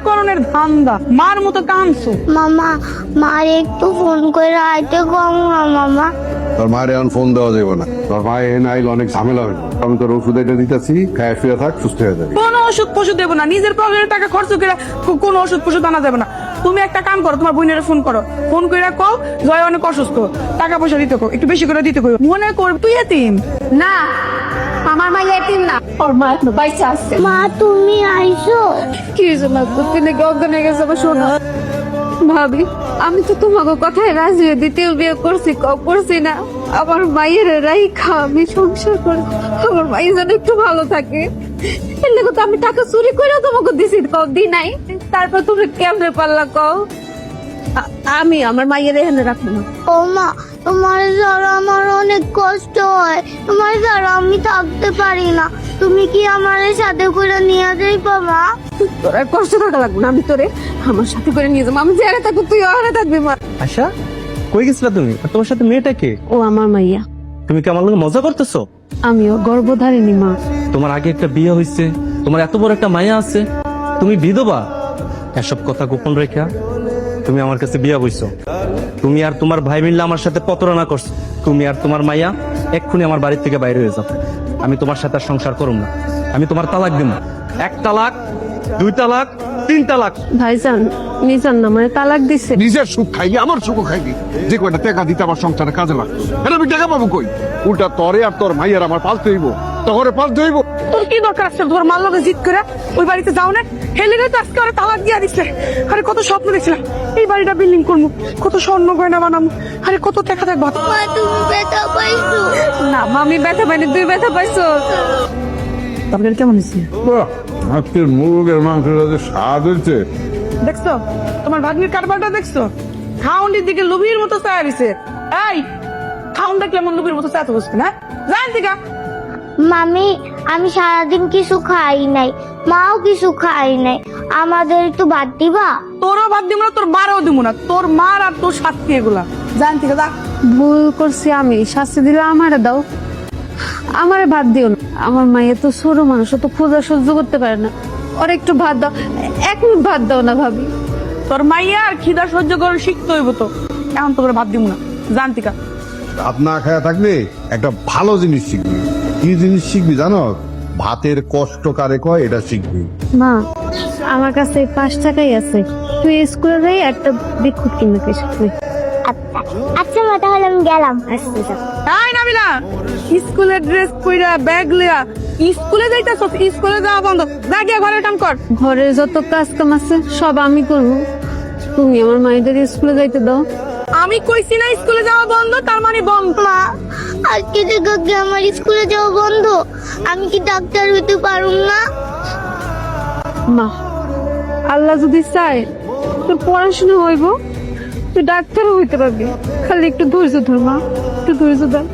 করণের ধান্দা, মার মতো কামছো। মামা মার একটু ফোন করে আইতে কম না মামা। তোর মায়ের এখন ফোন দেওয়া যাবে না, তোর মায়ের এনে আইলে অনেক ঝামেলা হবে। আমি তোর ওষুধ এটা দিতেছি, খায় শুয়ে থাক, সুস্থ হয়ে যাবে। কোনো ওষুধ পশু দেবো না, নিজের পকেটের টাকা খরচ করে কোনো ওষুধ পশু আনা যাবে না। তুমি একটা কাম করো, তোমার বোনের ফোন করো, ফোন করে কও জয় অনেক অসুস্থ, টাকা পয়সা দিতে কো, একটু বেশি করে দিতে কো। মনে কর তুই এতিম না, আমার মা এতিম না, ওর মা এখনো বাইচা আছে। মা তুমি আইছো? কি হয়েছে মা, তুই নাকি অজ্ঞান হয়ে গেছে? শোনো ভাবি, আমি তো তোমাকে কথায় রাজি হয়ে দ্বিতীয় বিয়ে করছি না। আমার মায়ের রাইখা আমি সংসার করি, আমার মায়ের যেন একটু ভালো থাকে। এর লেগে তো আমি টাকা চুরি করে তোমাকে দিছি, কও দি নাই। তারপর তুমি কেমনে পারলা কও? আমি আমার মায়ের এখানে রাখবো না। ও মা, তোমার ছাড়া আমার অনেক কষ্ট হয়, তোমার ছাড়া আমি থাকতে পারি না। তুমি কি আমার সাথে করে নিয়ে যাইবা মা? তোর আর কষ্ট থাকা লাগবে না, আমি তোরে আমার সাথে করে নিয়ে যাবো। আমি যেখানে থাকবো তুই ওখানে থাকবি মা। আশা, কই গেছিলা তুমি? আর তোমার সাথে মেয়েটা কে? ও আমার মাইয়া। তুমি কি আমার লগে মজা করতেছো? আমিও গর্ভধারিণী মা। তোমার আগে একটা বিয়ে হয়েছে, তোমার এত বড় একটা মায়া আছে, তুমি বিধবা। এসব কথা গোপন রেখা তুমি আমার কাছে বিয়া বইছো। তুমি আর তোমার ভাই মিললে আমার সাথে প্রতারণা করছো। তুমি আর তোমার মাইয়া এক্ষুনি আমার বাড়ি থেকে বাইরে হয়ে যাও। আমি তোমার সাথে আর সংসার করুম না। আমি তোমার তালাক দিব। 1 তালাক, 2 তালাক, 3 তালাক। ভাইজান নিজান না মানে তালাক দিছে। নিজের সুখ খাইনি, আমার সুখও খাইনি। যে কয়টা টাকা দিতে আমার সংসারে কাজে লাগতো, এটা আমি টাকা পাবো কই? উল্টা তরে আর তোর মাইয়ার আমার পালতে হইব, তহরে পালতে হইব। তোর কি দরকার আছে তোমার মার লগে জিত করে ওই বাড়িতে যাও না? হেলে তো আজকে ওরা তালাক দিয়া দিচ্ছে। আরে কত স্বপ্ন দেখছিলাম এই বাড়িটা বিল্ডিং করবো, কত স্বর্ণ গয়না বানাবো, আরে কত টাকা থাকবো। মা তুমি ব্যথা পাইছো? না মামি ব্যথা পাইনি, তুই ব্যথা পাইছো। তরকারি কেমন হয়েছে আজকের মুরগের মাংসটা যে স্বাদ হয়েছে। দেখছো তোমার ভাগ্নির কারবারটা দেখছো? খাউন্ডির দিকে লুবির মতো চায়া দিছে। এই খাউন দেখলে এমন লুবির মতো চাতে বসবে না, জান দিকা। মামি আমি সারাদিন কিছু খাই নাই, মাও কিছু খাই নাই, আমাদের একটু ভাত দিবা? তোরও ভাত দিব না, তোর মারও দিব না, তোর মার আর তোর শাস্তি এগুলা জান দিকা। যা ভুল করছি আমি, শাস্তি দিলে আমারে দাও, আমারে ভাত দিও না। আমার মায়ের তো ছোট মানুষ, ও তো ক্ষুধা সহ্য করতে পারে না, ওর একটু ভাত দাও, 1 মিনিট ভাত দাও না ভাবি। তোর মাইয়া আর খিদা সহ্য করে শিখতে হইব তো, এখন তোর ভাত দিব না, জান দিকা। ভাত না খায়া থাকলে একটা ভালো জিনিস শিখবি। কি জিনিস শিখবি জানো? ভাতের কষ্ট কারে কয় এটা শিখবি। মা আমার কাছে 5 টাকাই আছে, তুই স্কুলে যাই একটা বিস্কুট কিনে খাইস। আচ্ছা আচ্ছা মা, তাহলে আমি গেলাম। আচ্ছা তাই নাবি না, স্কুলের ড্রেস পইরা ব্যাগ লিয়া স্কুলে যাইতাছ, স্কুলে যাওয়া বন্ধ, যা গিয়া ঘরে কাম কর। ঘরের যত কাজ কাম আছে সব আমি করবো, তুমি আমার মায়েদের স্কুলে যাইতে দাও। আমি কইছি না স্কুলে যাওয়া বন্ধ, তার মানে বন্ধ। মা, আজকে থেকে কি আমার স্কুলে যাওয়া বন্ধ? আমি কি ডাক্তার হতে পারুম না? মা আল্লাহ যদি চায় তোর পড়াশোনা হইব, তুই ডাক্তারও হইতে পারবি, খালি একটু ধৈর্য ধর মা, একটু ধৈর্য ধর।